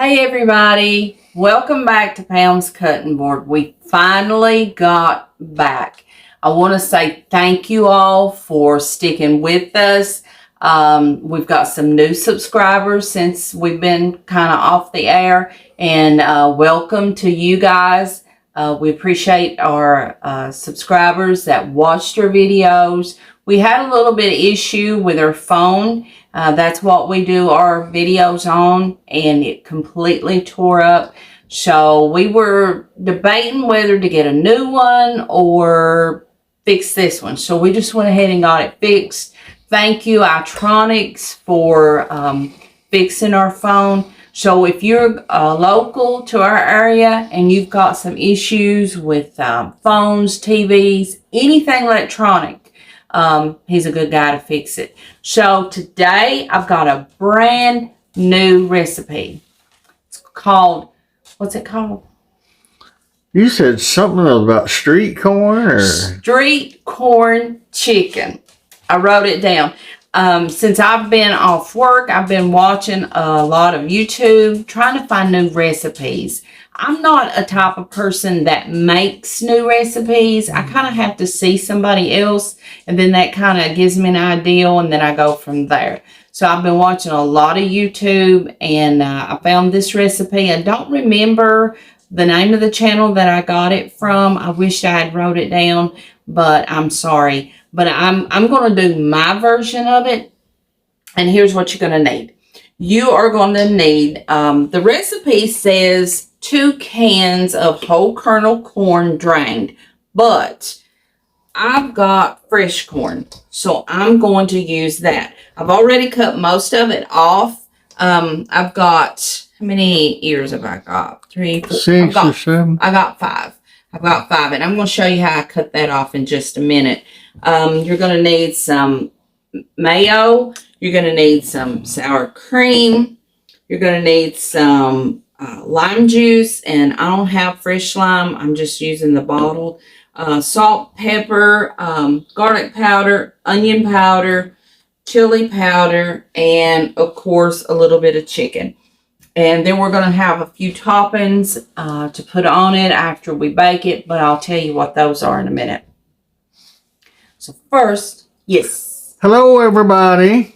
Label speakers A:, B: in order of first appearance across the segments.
A: Hey everybody, welcome back to Pam's Cutting Board. We finally got back. I want to say thank you all for sticking with us. We've got some new subscribers since we've been kind of off the air, and welcome to you guys. We appreciate our subscribers that watched our videos. We had a little bit of issue with our phone. That's what we do our videos on, and it completely tore up. So we were debating whether to get a new one or fix this one. So we just went ahead and got it fixed. Thank you, Itronics, for fixing our phone. So if you're local to our area and you've got some issues with phones, TVs, anything electronic, he's a good guy to fix it. So today I've got a brand new recipe. It's called, what's it called?
B: You said something about street corn or?
A: Street corn chicken. I wrote it down. Since I've been off work, I've been watching a lot of YouTube, trying to find new recipes. I'm not a type of person that makes new recipes. I kind of have to see somebody else, and then that kind of gives me an idea, and then I go from there. So I've been watching a lot of YouTube, and I found this recipe. I don't remember the name of the channel that I got it from. I wish I had wrote it down, but I'm sorry. But I'm going to do my version of it, and here's what you're going to need. You are going to need, the recipe says 2 cans of whole kernel corn drained, but I've got fresh corn, so I'm going to use that. I've already cut most of it off. I've got, how many ears have I got? 3, 4,
B: 6 or 7?
A: I got 5. I've got 5, and I'm going to show you how I cut that off in just a minute. You're going to need some mayo. You're going to need some sour cream. You're going to need some lime juice, and I don't have fresh lime. I'm just using the bottle. Salt, pepper, garlic powder, onion powder, chili powder, and of course a little bit of chicken. And then we're going to have a few toppings to put on it after we bake it, but I'll tell you what those are in a minute. So first, yes.
B: Hello, everybody.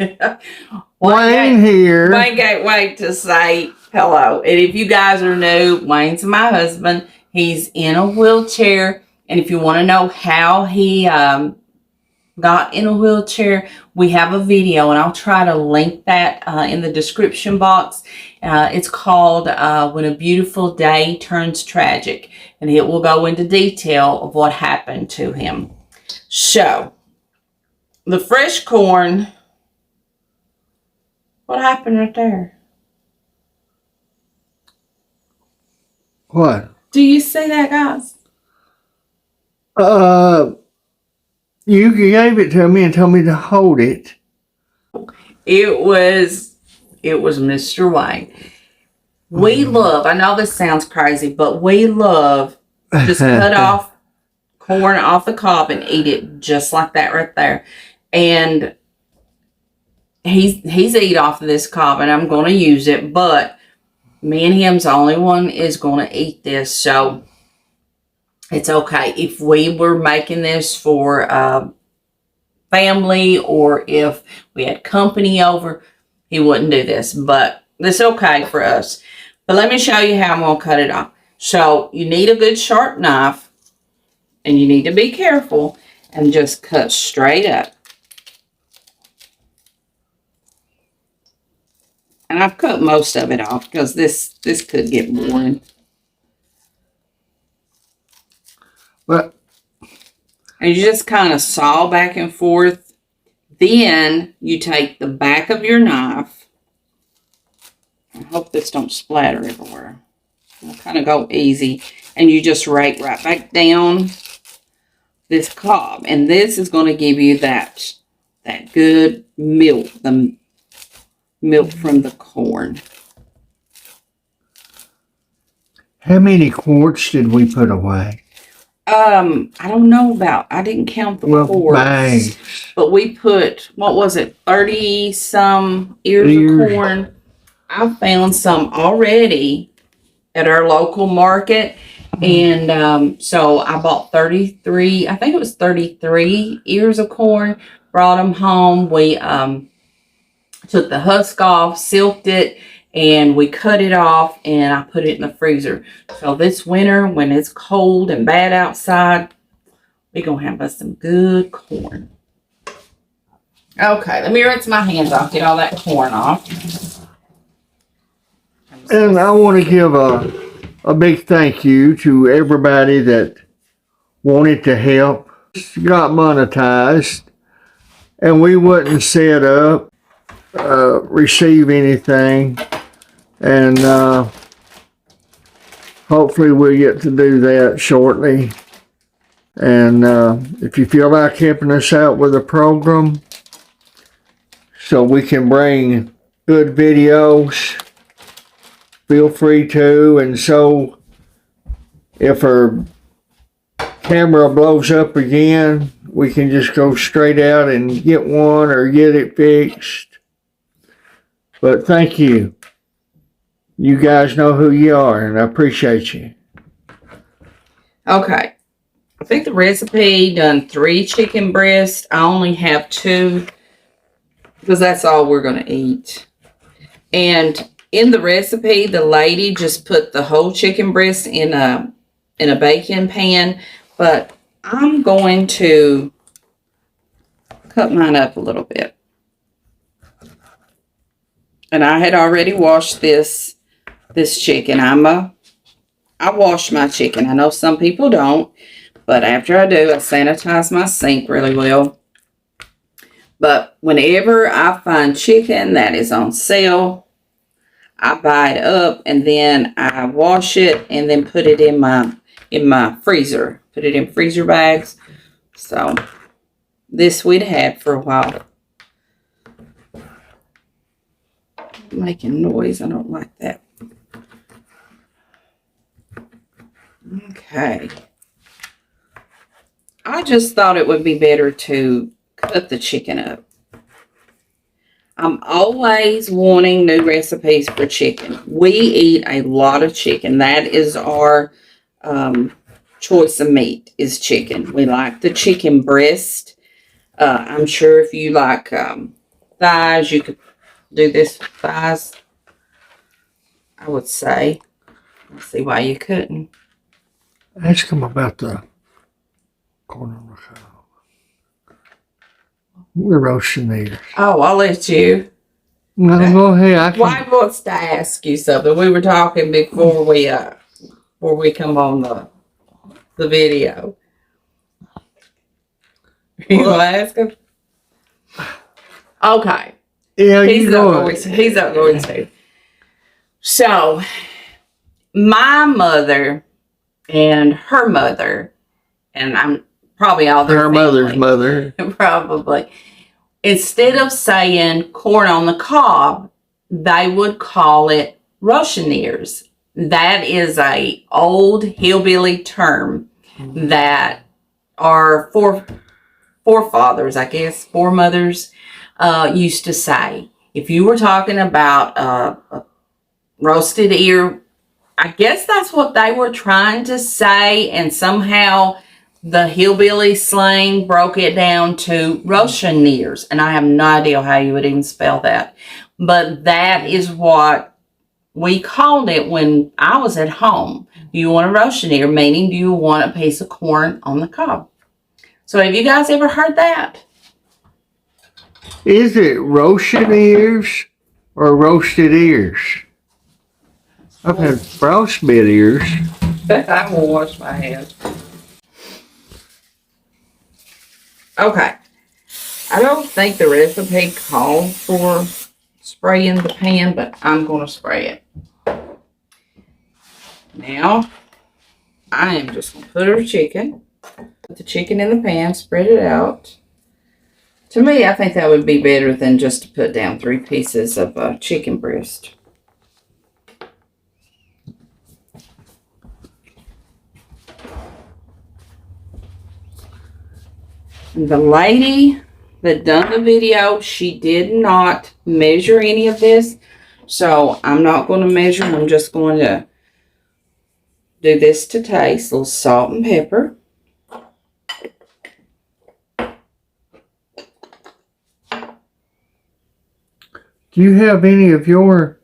B: Wayne here.
A: Wayne can't wait to say hello. And if you guys are new, Wayne's my husband. He's in a wheelchair. And if you want to know how he got in a wheelchair, we have a video, and I'll try to link that in the description box. It's called When a Beautiful Day Turns Tragic, and it will go into detail of what happened to him. So, the fresh corn, what happened right there?
B: What?
A: Do you see that, guys?
B: You gave it to me and told me to hold it.
A: It was Mr. Wayne. We love, I know this sounds crazy, but we love just cut off corn off the cob and eat it just like that right there. And he's eat off of this cob, and I'm going to use it, but me and him's the only one is going to eat this, so it's okay. If we were making this for family, or if we had company over, he wouldn't do this, but it's okay for us. But let me show you how I'm going to cut it off. So you need a good sharp knife, and you need to be careful and just cut straight up. And I've cut most of it off because this could get boring.
B: But
A: And you just kind of saw back and forth. Then you take the back of your knife. I hope this don't splatter everywhere. I'll kind of go easy. And you just rake right back down this cob. And this is going to give you that good milk. The milk from the corn.
B: how many quarts did we put away?
A: I don't know about, I didn't count the quarts.
B: Bags.
A: But we put, what was it, 30 some ears of corn. I found some already at our local market. And so I bought 33, I think it was 33 ears of corn, brought them home. We took the husk off, silked it, and we cut it off, and I put it in the freezer. So this winter, when it's cold and bad outside, we're going to have us some good corn. Okay, let me rinse my hands off, get all that corn off.
B: And I want to give a big thank you to everybody that wanted to help. Got monetized, and we wouldn't set up, receive anything, and hopefully we'll get to do that shortly. And if you feel like helping us out with a program so we can bring good videos, feel free to. And so if our camera blows up again, we can just go straight out and get one or get it fixed. But thank you. You guys know who you are, and I appreciate you.
A: Okay. I think the recipe done 3 chicken breasts. I only have 2 because that's all we're going to eat. And in the recipe, the lady just put the whole chicken breast in a baking pan, but I'm going to cut mine up a little bit. And I had already washed this chicken. I wash my chicken. I know some people don't, but after I do, I sanitize my sink really well. But whenever I find chicken that is on sale, I buy it up and then I wash it and then put it in my freezer. Put it in freezer bags. So this we'd had for a while. Making noise. I don't like that. Okay. I just thought it would be better to cut the chicken up. I'm always wanting new recipes for chicken. We eat a lot of chicken. That is our choice of meat, is chicken. We like the chicken breast. I'm sure if you like thighs, you could do this with thighs, I would say. Let's see why you couldn't.
B: Ask them about the corn on the cob. We're roasting these.
A: Oh, I'll let you.
B: No, go ahead.
A: Wife wants to ask you something. We were talking before we come on the video. You want to ask him? Okay.
B: Yeah,
A: he's not going to. So, my mother and her mother, and I'm probably all their
B: her
A: family,
B: mother's mother,
A: probably, instead of saying corn on the cob, they would call it Russian ears. That is a old hillbilly term that our forefathers, I guess, foremothers, used to say. If you were talking about a roasted ear, I guess that's what they were trying to say, and somehow the hillbilly slang broke it down to Russian ears, and I have no idea how you would even spell that. But that is what we called it when I was at home. Do you want a Russian ear? Meaning, do you want a piece of corn on the cob? So have you guys ever heard that?
B: Is it Russian ears or roasted ears? I've had frostbite ears.
A: I will wash my hands. Okay. I don't think the recipe called for spraying the pan, but I'm going to spray it. Now, I am just going to put our chicken. Put the chicken in the pan, spread it out. To me, I think that would be better than just to put down 3 pieces of chicken breast. The lady that done the video, she did not measure any of this. So I'm not going to measure. I'm just going to do this to taste. A little salt and pepper.
B: Do you have any of the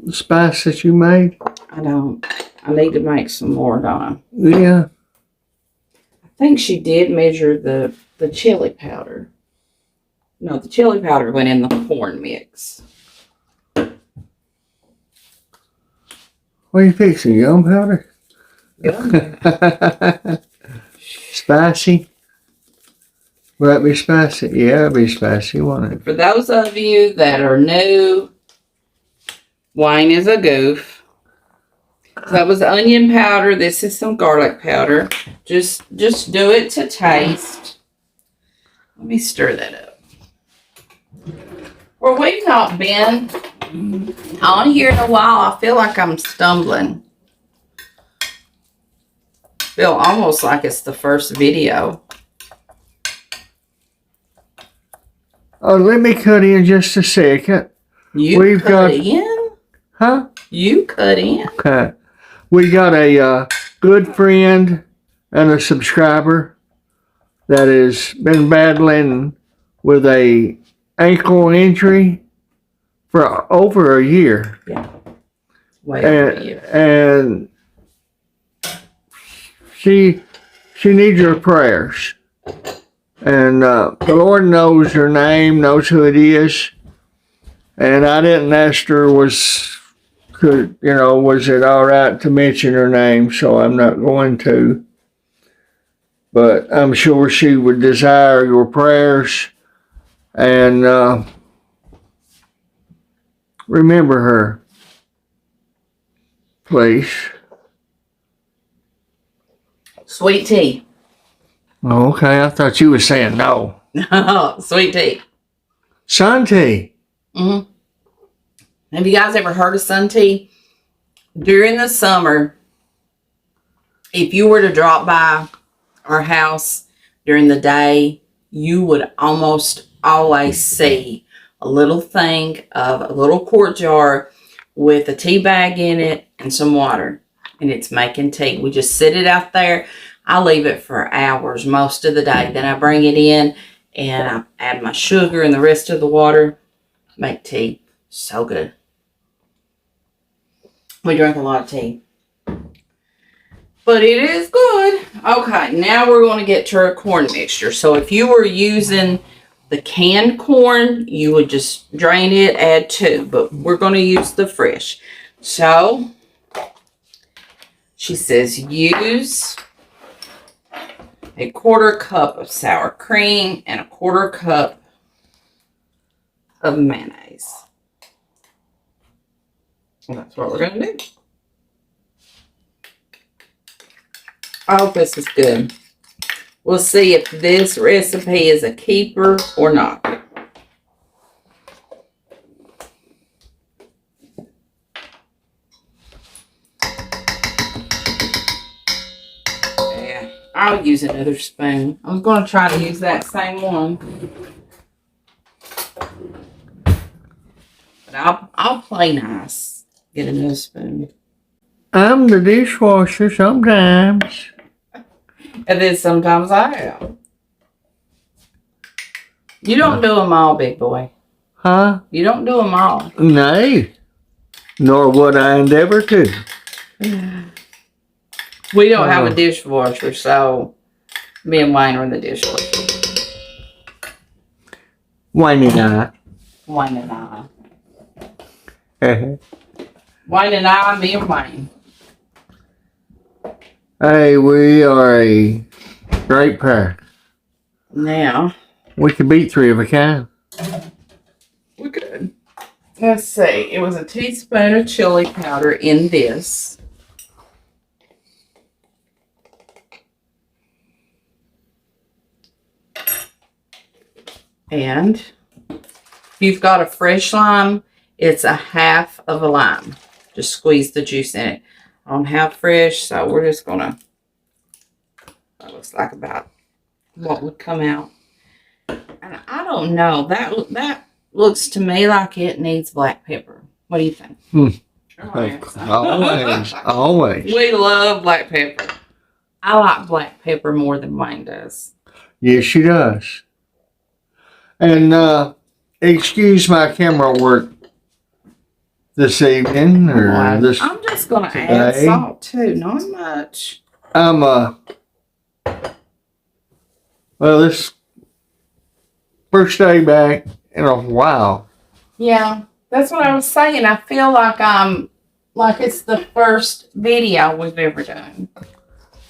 B: spice that you made?
A: I don't. I need to make some more, Donna.
B: Yeah.
A: I think she did measure the chili powder. No, the chili powder went in the corn mix.
B: What are you fixing? Gunpowder?
A: Good.
B: Spicy? Will that be spicy? Yeah, it'll be spicy, won't it?
A: For those of you that are new, Wayne is a goof. So that was onion powder. This is some garlic powder. Just do it to taste. Let me stir that up. Well, we've not been on here in a while. I feel like I'm stumbling. Feel almost like it's the first video.
B: Oh, let me cut in just a second.
A: You cut in?
B: Huh?
A: You cut in?
B: Okay. We got a good friend and a subscriber that has been battling with a ankle injury for over a year.
A: Yeah. Way over a year.
B: And she needs your prayers. And the Lord knows her name, knows who it is. And I didn't ask her was it all right to mention her name, so I'm not going to. But I'm sure she would desire your prayers. And remember her, please.
A: Sweet tea.
B: Oh, okay, I thought you were saying no.
A: No, sweet tea.
B: Sun tea.
A: Mm-hmm. Have you guys ever heard of sun tea? During the summer, if you were to drop by our house during the day, you would almost always see a little thing of a little quart jar with a tea bag in it and some water. And it's making tea. We just sit it out there. I leave it for hours most of the day. Then I bring it in and I add my sugar and the rest of the water. Make tea. So good. We drink a lot of tea. But it is good. Okay, now we're going to get to our corn mixture. So if you were using the canned corn, you would just drain it, add 2. But we're going to use the fresh. So she says use a 1/4 cup of sour cream and a 1/4 cup of mayonnaise. And that's what we're going to do. I hope this is good. We'll see if this recipe is a keeper or not. Yeah, I'll use another spoon. I was going to try to use that same one. But I'll play nice. Get another spoon.
B: I'm the dishwasher sometimes.
A: And then sometimes I am. You don't do them all, big boy.
B: Huh?
A: You don't do them all.
B: Nay. Nor would I endeavor to.
A: We don't have a dishwasher, so me and Wayne are in the dishwasher.
B: Wayne and I.
A: Wayne and I. Wayne and I, me and Wayne.
B: Hey, we are a great pair.
A: Now,
B: We could beat 3 of a kind.
A: we could. Let's see. It was a teaspoon of chili powder in this. And if you've got a fresh lime, it's a 1/2 of a lime. Just squeeze the juice in it. I don't have fresh, so we're just gonna, that looks like about what would come out. And I don't know, that looks to me like it needs black pepper. What do you think?
B: Always.
A: We love black pepper. I like black pepper more than Wayne does.
B: Yes, she does. And excuse my camera work this evening or this.
A: I'm just gonna add salt too, not much.
B: Well, this first day back in a while.
A: Yeah, that's what I was saying. I feel like it's the first video we've ever done.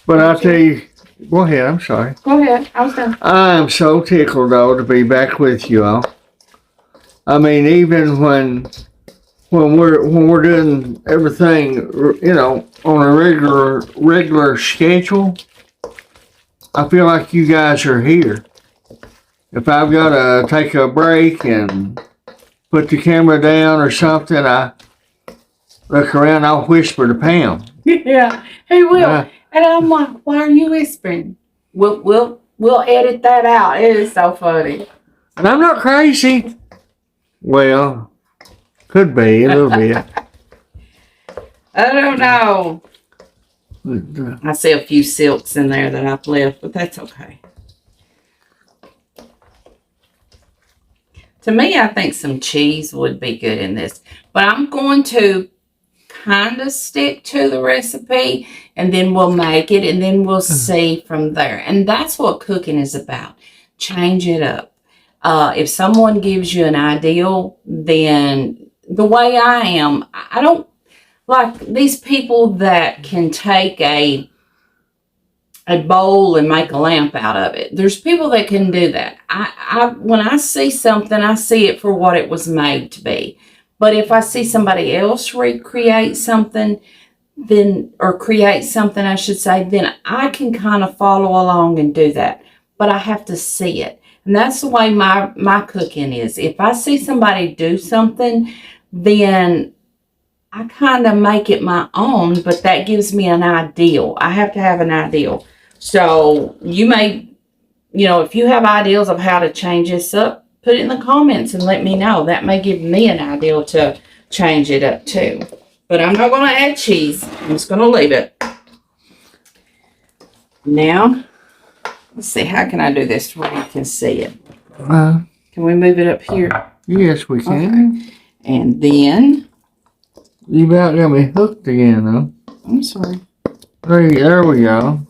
B: But I'll tell you, go ahead, I'm sorry.
A: Go ahead, I was done.
B: I'm so tickled though to be back with you all. I mean, even when we're doing everything, you know, on a regular schedule, I feel like you guys are here. If I've got to take a break and put the camera down or something, I look around, I'll whisper to Pam.
A: Yeah, he will. And I'm like, why are you whispering? We'll edit that out. It is so funny.
B: And I'm not crazy. Well, could be a little bit.
A: I don't know. I see a few silks in there that I've left, but that's okay. To me, I think some cheese would be good in this. But I'm going to kind of stick to the recipe, and then we'll make it, and then we'll see from there. And that's what cooking is about. Change it up. If someone gives you an ideal, then the way I am, I don't like these people that can take a bowl and make a lamp out of it. There's people that can do that. When I see something, I see it for what it was made to be. But if I see somebody else recreate something, or create something, I should say, then I can kind of follow along and do that. But I have to see it. And that's the way my cooking is. If I see somebody do something, then I kind of make it my own, but that gives me an ideal. I have to have an ideal. So you may, if you have ideas of how to change this up, put it in the comments and let me know. That may give me an ideal to change it up too. But I'm not going to add cheese. I'm just going to leave it. Now, let's see. How can I do this where you can see it? Can we move it up here?
B: Yes, we can.
A: Okay. And then...
B: You about got me hooked again, though.
A: I'm sorry.
B: There we go.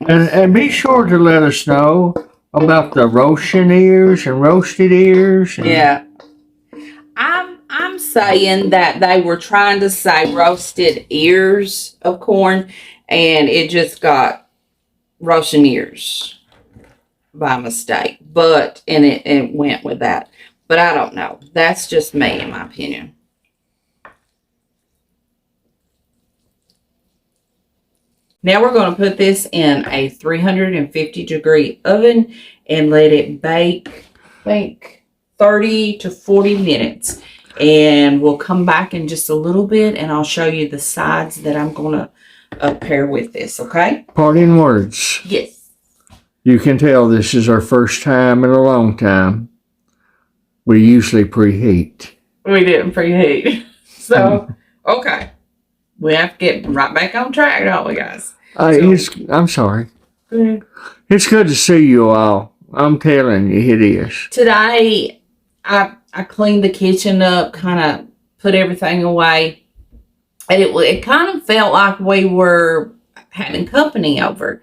B: And be sure to let us know about the roasting ears and roasted ears. And
A: yeah. I'm saying that they were trying to say roasted ears of corn, and it just got roasting ears by mistake. But it went with that. But I don't know. That's just me, in my opinion. Now we're going to put this in a 350-degree oven and let it bake 30 to 40 minutes. And we'll come back in just a little bit, and I'll show you the sides that I'm going to pair with this, okay?
B: Parting words.
A: Yes.
B: You can tell this is our first time in a long time. We usually preheat.
A: We didn't preheat. So, okay. We have to get right back on track, don't we, guys?
B: I'm sorry. It's good to see you all. I'm telling you, it is.
A: Today, I cleaned the kitchen up, kind of put everything away. And it kind of felt like we were having company over.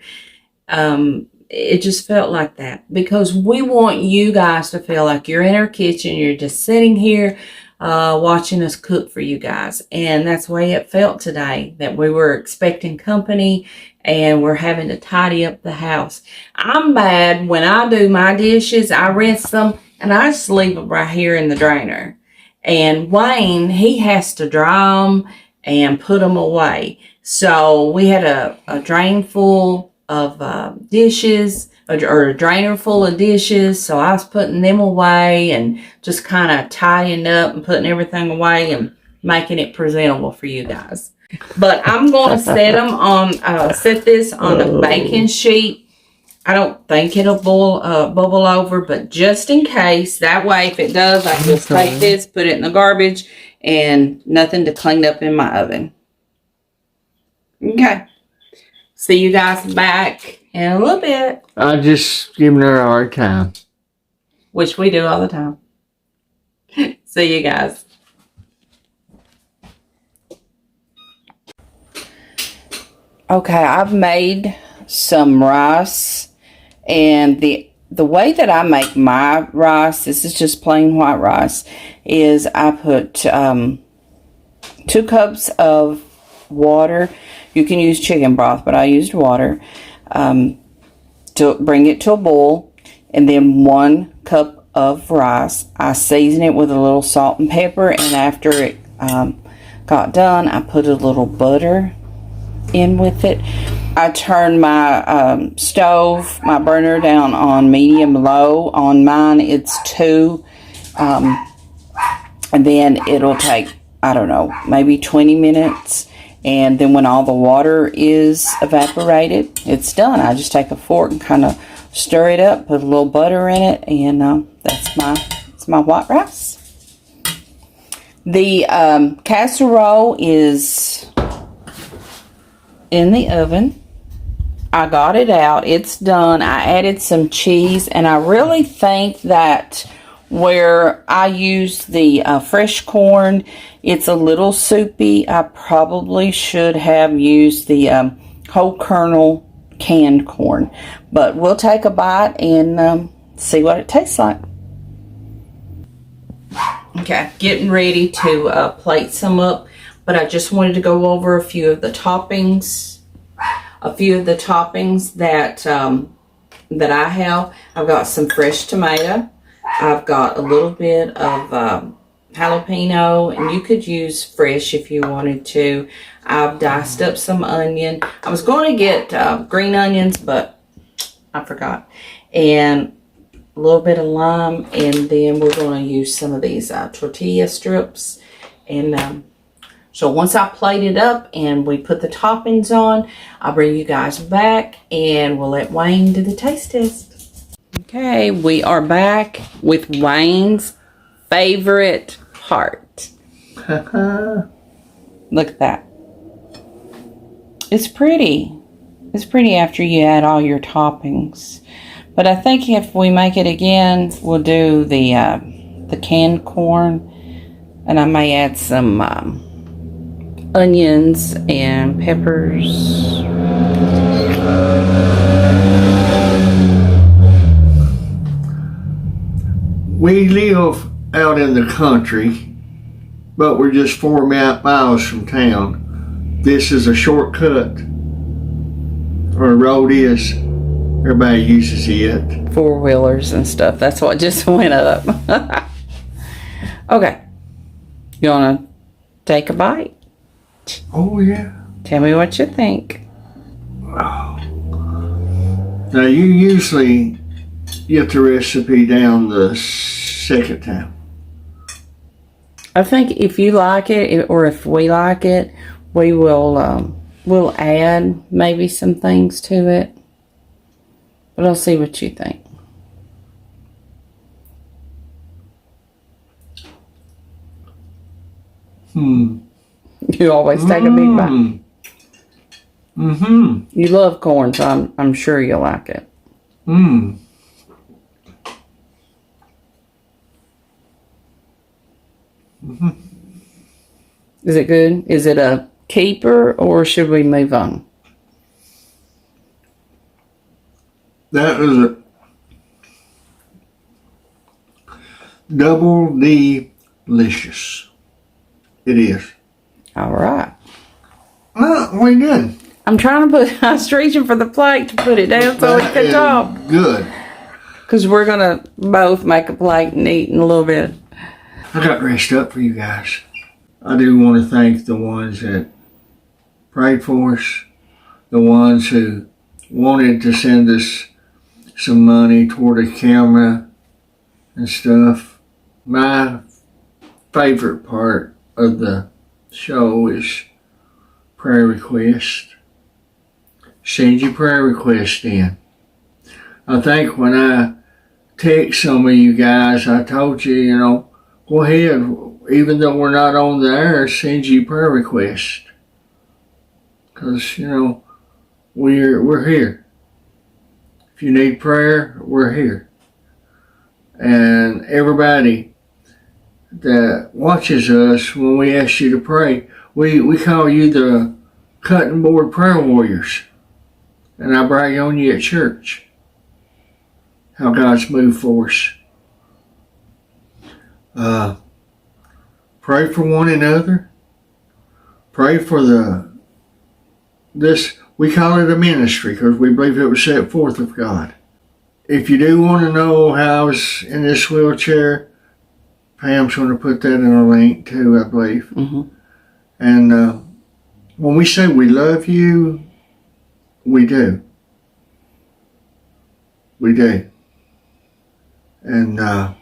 A: It just felt like that because we want you guys to feel like you're in our kitchen. You're just sitting here watching us cook for you guys. And that's the way it felt today, that we were expecting company and we're having to tidy up the house. I'm bad when I do my dishes. I rinse them and I just leave them right here in the drainer. And Wayne, he has to dry them and put them away. So we had a drain full of dishes, or a drainer full of dishes. So I was putting them away and just kind of tidying up and putting everything away and making it presentable for you guys. But I'm going to set this on a baking sheet. I don't think it'll bubble over, but just in case, that way if it does, I can just take this, put it in the garbage, and nothing to clean up in my oven. Okay. See you guys back in a little bit.
B: I just giving her a hard time.
A: Which we do all the time. See you guys. Okay, I've made some rice, and the way that I make my rice, this is just plain white rice, is I put 2 cups of water. You can use chicken broth, but I used water to bring it to a boil, and then 1 cup of rice. I season it with a little salt and pepper, and after it got done, I put a little butter in with it. I turn my stove, my burner down on medium low. On mine it's 2, and then it'll take, I don't know, maybe 20 minutes, and then when all the water is evaporated, it's done. I just take a fork and kind of stir it up, put a little butter in it, and that's my white rice. The casserole is in the oven. I got it out. It's done. I added some cheese, and I really think that where I use the fresh corn, it's a little soupy. I probably should have used the whole kernel canned corn, but we'll take a bite and see what it tastes like. Okay, getting ready to plate some up, but I just wanted to go over a few of the toppings. That I have. I've got some fresh tomato. I've got a little bit of jalapeno, and you could use fresh if you wanted to. I've diced up some onion. I was going to get green onions, but I forgot. And a little bit of lime, and then we're going to use some of these tortilla strips. And so once I plate it up and we put the toppings on, I'll bring you guys back and we'll let Wayne do the taste test. Okay, we are back with Wayne's favorite part. Look at that. It's pretty. It's pretty after you add all your toppings. But I think if we make it again, we'll do the canned corn, and I may add some onions and peppers.
B: We live out in the country, but we're just 4 miles from town. This is a shortcut, or a road is. Everybody uses it.
A: 4-wheelers and stuff. That's what just went up. Okay. You want to take a bite?
B: Oh, yeah.
A: Tell me what you think.
B: Oh. Now, you usually get the recipe down the second time.
A: I think if you like it, or if we like it, we will we'll add maybe some things to it. But I'll see what you think. You always take a big bite. You love corn, so I'm sure you'll like it. Is it good? Is it a keeper, or should we move on?
B: That is a double delicious. It is.
A: All right.
B: We good.
A: I'm trying to put. I was reaching for the plate to put it down so we can talk.
B: Good.
A: Because we're gonna both make a plate and eat in a little bit.
B: I got dressed up for you guys. I do want to thank the ones that prayed for us, the ones who wanted to send us some money toward a camera and stuff. My favorite part of the show is prayer request. Send your prayer request in. I think when I text some of you guys, I told you, you know, go ahead, even though we're not on the air, send you prayer requests. Because, you know, we're here. If you need prayer, we're here. And everybody that watches us, when we ask you to pray, we call you the cutting board prayer warriors. And I brag on you at church. How God's moved for us. Pray for one another. Pray for this, we call it a ministry because we believe it was set forth of God. If you do want to know how I was in this wheelchair, Pam's going to put that in a link too, I believe.
A: Mm-hmm.
B: And when we say we love you, we do. We do. And a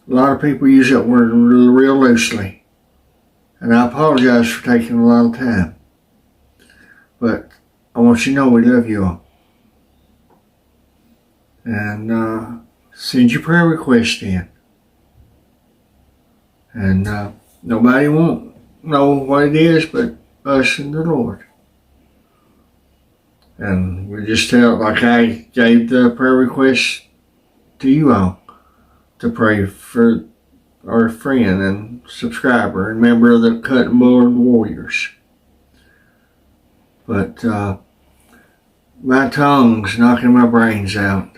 B: lot of people use that word real loosely. And I apologize for taking a lot of time. But I want you to know we love you all. And send your prayer request in. And nobody won't know what it is but us and the Lord. And we just tell, like I gave the prayer request to you all to pray for our friend and subscriber and member of the Cutting Board Warriors. But my tongue's knocking my brains out.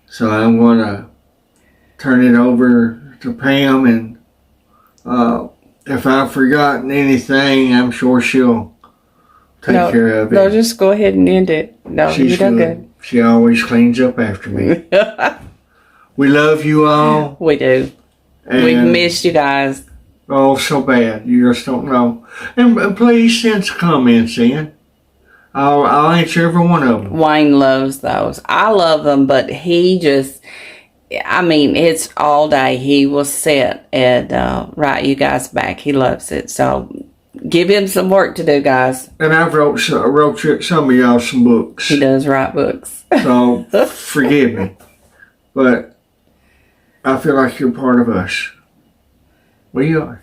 B: So I'm going to turn it over to Pam, and if I've forgotten anything, I'm sure she'll take care of it.
A: No, just go ahead and end it. No, you done good.
B: She always cleans up after me. We love you all.
A: We do. We've missed you guys.
B: Oh, so bad. You just don't know. And please send some comments in. I'll answer every one of them.
A: Wayne loves those. I love them, but he just, I mean, it's all day. He will sit and write you guys back. He loves it. So give him some work to do, guys.
B: And I've wrote some of y'all some books.
A: He does write books.
B: So forgive me. But I feel like you're part of us. We are.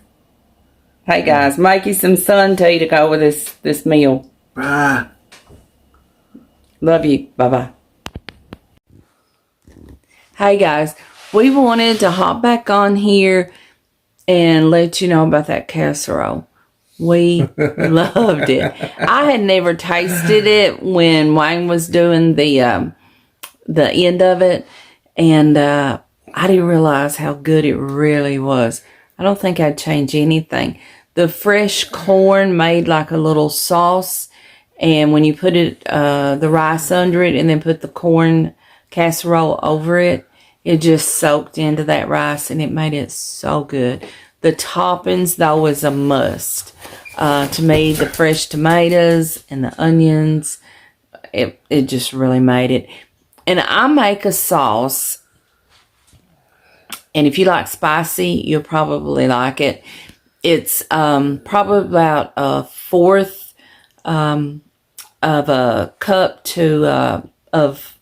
A: Hey, guys, make you some sun tea to go with this meal.
B: Bye.
A: Love you. Bye-bye. Hey, guys, we wanted to hop back on here and let you know about that casserole. We loved it. I had never tasted it when Wayne was doing the end of it, and I didn't realize how good it really was. I don't think I'd change anything. The fresh corn made like a little sauce, and when you put it, the rice under it, and then put the corn casserole over it, it just soaked into that rice, and it made it so good. The toppings, though, was a must. To me, the fresh tomatoes and the onions, it just really made it. And I make a sauce, and if you like spicy, you'll probably like it. It's probably about a fourth of a cup of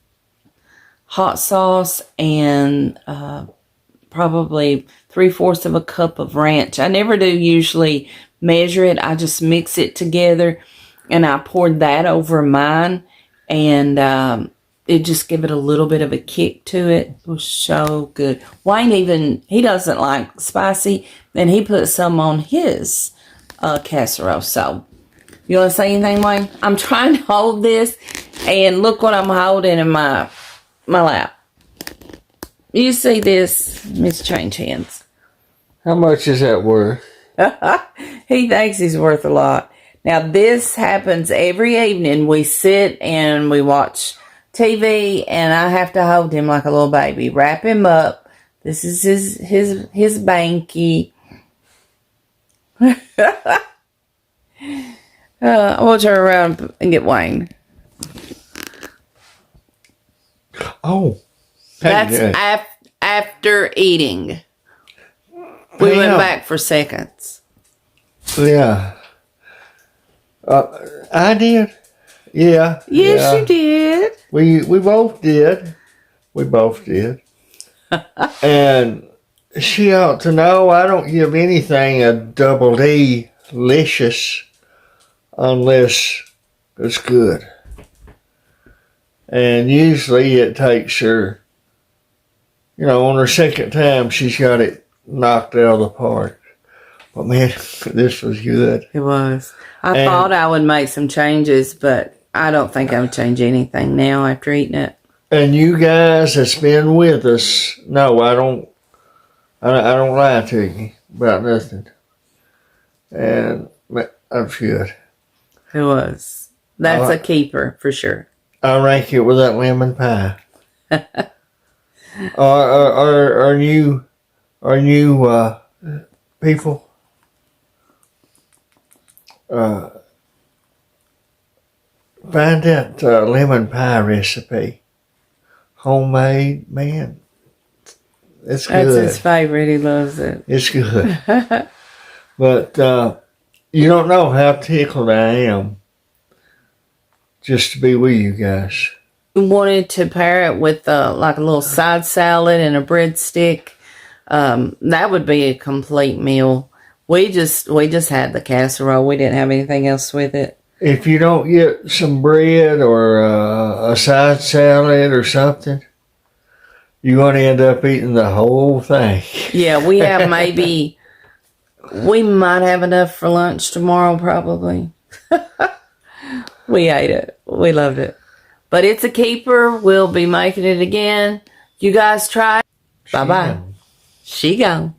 A: hot sauce, and probably 3/4 of a cup of ranch. I never do usually measure it. I just mix it together, and I poured that over mine, and it just give it a little bit of a kick to it. It was so good. Wayne he doesn't like spicy, and he put some on his casserole. So, you want to say anything, Wayne? I'm trying to hold this, and look what I'm holding in my lap. You see this? Let's change hands.
B: How much is that worth?
A: He thinks he's worth a lot. Now, this happens every evening. We sit and we watch TV, and I have to hold him like a little baby. Wrap him up. This is his banky. I will turn around and get Wayne.
B: Oh.
A: That's after eating. We went back for seconds.
B: Yeah. I did. Yeah.
A: Yes, you did.
B: We both did. We both did. And she ought to know I don't give anything a double delicious unless it's good. And usually it takes her, on her second time, she's got it knocked out of the park. But man, this was good.
A: It was. I thought I would make some changes, but I don't think I would change anything now after eating it.
B: And you guys that's been with us, no, I don't lie to you about nothing. And that's good.
A: It was. That's a keeper for sure.
B: I rank it with that lemon pie. Are new people find that lemon pie recipe. Homemade, man. It's good.
A: That's his favorite. He loves it.
B: It's good. But you don't know how tickled I am just to be with you guys.
A: We wanted to pair it with like a little side salad and a breadstick. That would be a complete meal. We just had the casserole. We didn't have anything else with it.
B: If you don't get some bread or a side salad or something, you're going to end up eating the whole thing.
A: Yeah, we have we might have enough for lunch tomorrow probably. We ate it. We loved it. But it's a keeper. We'll be making it again. You guys try. Bye-bye. She gone.